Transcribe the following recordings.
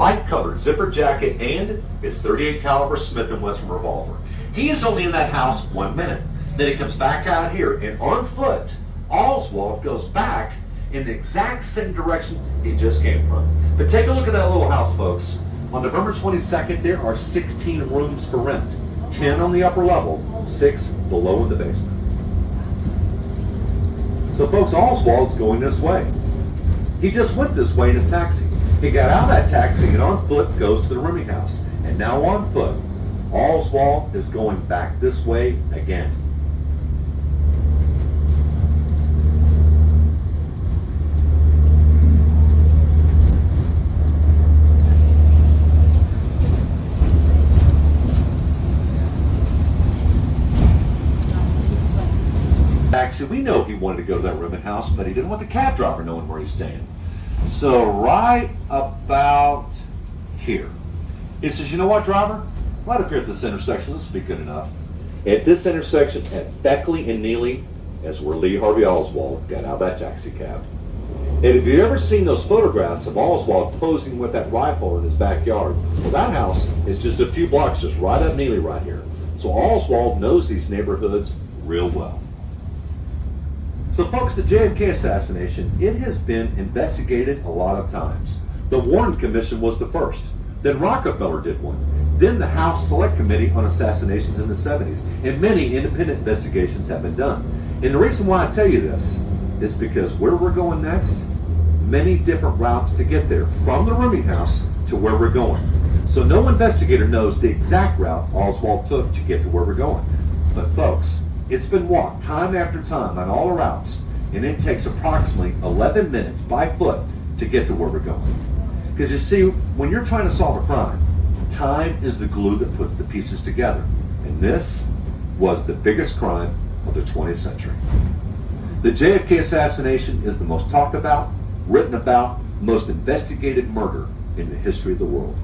light colored zipper jacket and his .38 caliber Smith & Wesson revolver. He is only in that house 1 minute. Then he comes back out here, and on foot, Oswald goes back in the exact same direction he just came from. But take a look at that little house, folks. On November 22nd, there are 16 rooms for rent. 10 on the upper level, 6 below in the basement. So folks, Oswald's going this way. He just went this way in his taxi. He got out of that taxi and on foot goes to the rooming house. And now on foot, Oswald is going back this way again. Actually, we know he wanted to go to that rooming house, but he didn't want the cab driver knowing where he's staying. So right about here, he says, you know what, driver? Right up here at this intersection, this will be good enough. At this intersection at Beckley and Neely, is where Lee Harvey Oswald got out of that taxi cab. And if you've ever seen those photographs of Oswald posing with that rifle in his backyard, well, that house is just a few blocks just right up Neely right here. So Oswald knows these neighborhoods real well. So folks, the JFK assassination, it has been investigated a lot of times. The Warren Commission was the first. Then Rockefeller did one. Then the House Select Committee on Assassinations in the 70s. And many independent investigations have been done. And the reason why I tell you this is because where we're going next, many different routes to get there, from the rooming house to where we're going. So no investigator knows the exact route Oswald took to get to where we're going. But folks, it's been walked time after time on all the routes, and it takes approximately 11 minutes by foot to get to where we're going. Because you see, when you're trying to solve a crime, time is the glue that puts the pieces together. And this was the biggest crime of the 20th century. The JFK assassination is the most talked about, written about, most investigated murder in the history of the world.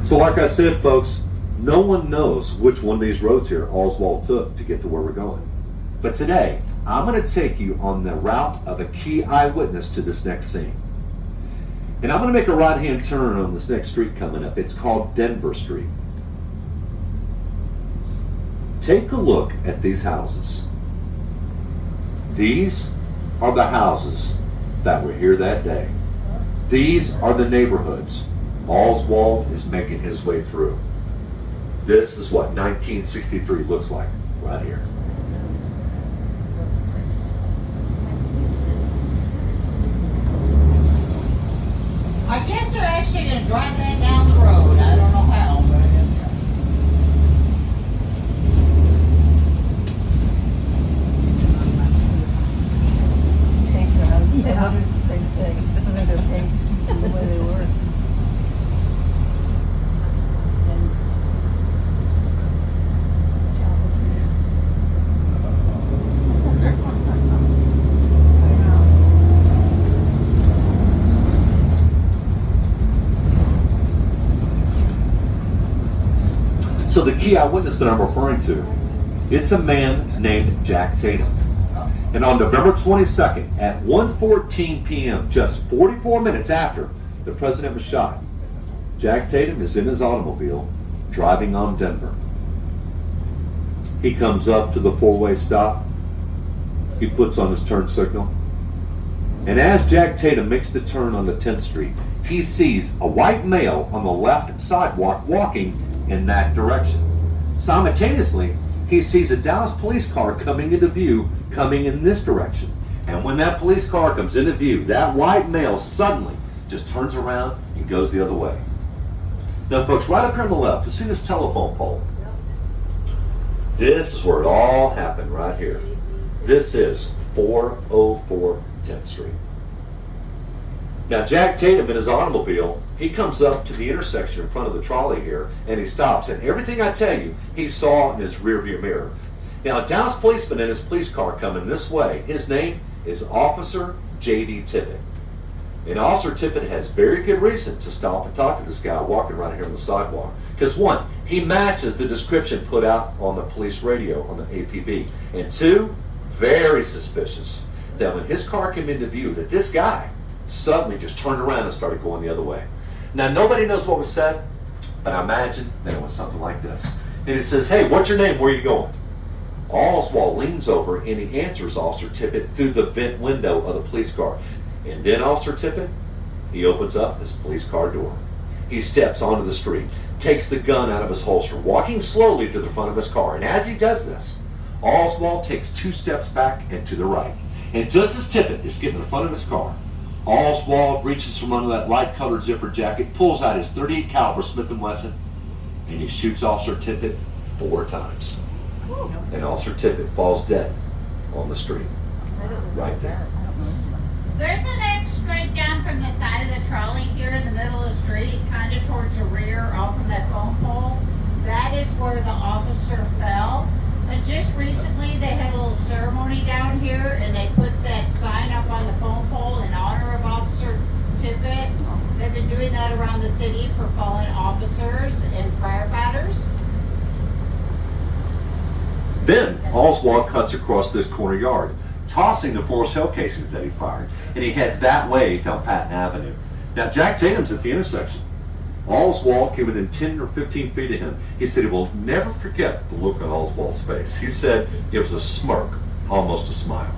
So like I said, folks, no one knows which one of these roads here Oswald took to get to where we're going. But today, I'm going to take you on the route of a key eyewitness to this next scene. And I'm going to make a right-hand turn on this next street coming up. It's called Denver Street. Take a look at these houses. These are the houses that were here that day. These are the neighborhoods Oswald is making his way through. This is what 1963 looks like right here. I guess they're actually going to drive that down the road. I don't know how, but I guess so. Yeah, I'll do the same thing. They're paid the way they were. So the key eyewitness that I'm referring to, it's a man named Jack Tatum. And on November 22nd at 1:14 p.m., just 44 minutes after the president was shot, Jack Tatum is in his automobile driving on Denver. He comes up to the four-way stop. He puts on his turn signal. And as Jack Tatum makes the turn on the 10th Street, he sees a white male on the left sidewalk walking in that direction. Simultaneously, he sees a Dallas police car coming into view, coming in this direction. And when that police car comes into view, that white male suddenly just turns around and goes the other way. Now, folks, right up here on the left, you see this telephone pole? This is where it all happened right here. This is 404 10th Street. Now, Jack Tatum in his automobile, he comes up to the intersection in front of the trolley here, and he stops. And everything I tell you, he saw in his rearview mirror. Now, a Dallas policeman in his police car coming this way, his name is Officer J.D. Tippett. And Officer Tippett has very good reason to stop and talk to this guy walking right here on the sidewalk. Because one, he matches the description put out on the police radio on the APB. And two, very suspicious. that when his car came into view, that this guy suddenly just turned around and started going the other way. Now, nobody knows what was said, but I imagine that it was something like this. And it says, "Hey, what's your name? Where are you going?" Oswald leans over and he answers Officer Tippett through the vent window of the police car. And then Officer Tippett, he opens up his police car door. He steps onto the street, takes the gun out of his holster, walking slowly to the front of his car. And as he does this, Oswald takes 2 steps back and to the right. And just as Tippett is getting to the front of his car, Oswald reaches from under that light-colored zipper jacket, pulls out his .38 caliber Smith & Wesson, and he shoots Officer Tippett 4 times. And Officer Tippett falls dead on the street. Right there. There's an X straight down from the side of the trolley here in the middle of the street, kind of towards the rear, off from that phone pole. That is where the officer fell. And just recently, they had a little ceremony down here, and they put that sign up on the phone pole in honor of Officer Tippett. They've been doing that around the city for fallen officers and firefighters. Then Oswald cuts across this corner yard, tossing the 4 shell casings that he fired, and he heads that way down Patton Avenue. Now, Jack Tatum's at the intersection. Oswald came within 10 or 15 feet of him. He said he will never forget the look on Oswald's face. He said it was a smirk, almost a smile.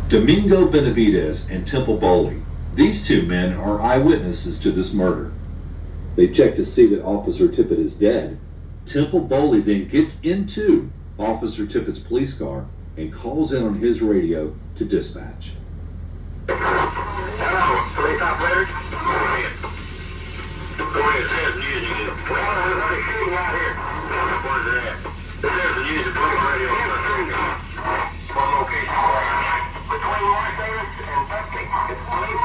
Domingo Benavidez and Temple Bowley. These 2 men are eyewitnesses to this murder. They check to see that Officer Tippett is dead. Temple Bowley then gets into Officer Tippett's police car and calls in on his radio to dispatch. Hello, police operators. Go ahead, says news. You can. Well, there's a shooting out here. Where's it at? It says the news is police radio. What location? Between Las Vegas and Buckley. It's police